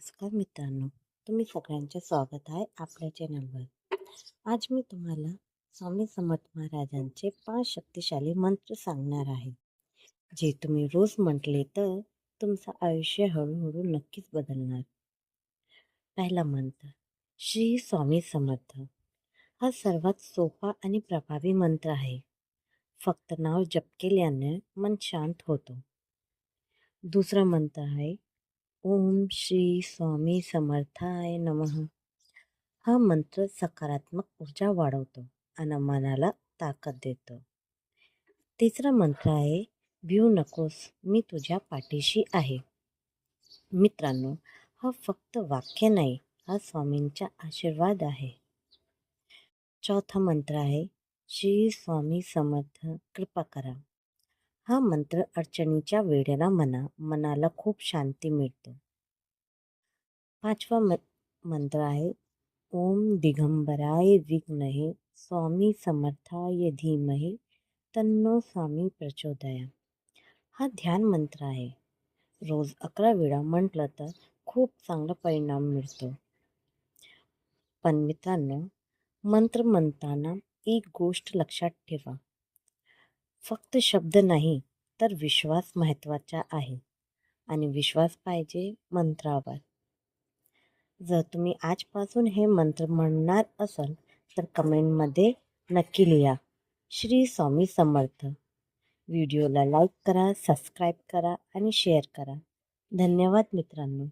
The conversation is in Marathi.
नमस्कार मित्रांनो, तुम्ही सगळ्यांचे स्वागत आहे आपल्या चॅनलवर. आज मी तुम्हाला स्वामी समर्थ महाराजांचे 5 शक्तिशाली मंत्र सांगणार आहे, जे तुम्ही रोज म्हटले तर तुमचं आयुष्य हळूहळू नक्कीच बदलणार. पहिला मंत्र, श्री स्वामी समर्थ. हा सर्वात सोपा आणि प्रभावी मंत्र आहे. फक्त नाव जप केल्याने मन शांत होतो. दुसरा मंत्र आहे, ओम श्री स्वामी समर्थाय नमः. हा मंत्र सकारात्मक ऊर्जा वाढवतो आणि मनाला ताकद देतो. तिसरा मंत्र आहे, भिऊ नकोस, मी तुझ्या पाठीशी आहे. मित्रांनो, हा फक्त वाक्य नाही, हा स्वामींचा आशीर्वाद आहे. चौथा मंत्र आहे, श्री स्वामी समर्थ कृपा करा. हा मंत्र अडचणीच्या वेळेला मनाला खूप शांती मिळतो. पाचवा मंत्र आहे, ओम दिगंबराय विघ्नहे स्वामी समर्थाय धीमहि तन्नो स्वामी प्रचोदया. हा ध्यान मंत्र आहे. रोज 11 वेळा म्हटलं तर खूप चांगला परिणाम मिळतो. पण मित्रांनो, मंत्र म्हणताना एक गोष्ट लक्षात ठेवा. फक्त शब्द नाही तर विश्वास महत्त्वाचा आहे आणि विश्वास पाहिजे मंत्रावर. जर तुम्ही आजपासून हे मंत्र म्हणणार असाल तर कमेंटमध्ये नक्की लिहा, श्री स्वामी समर्थ. व्हिडिओला लाईक करा, सबस्क्राईब करा आणि शेअर करा. धन्यवाद मित्रांनो.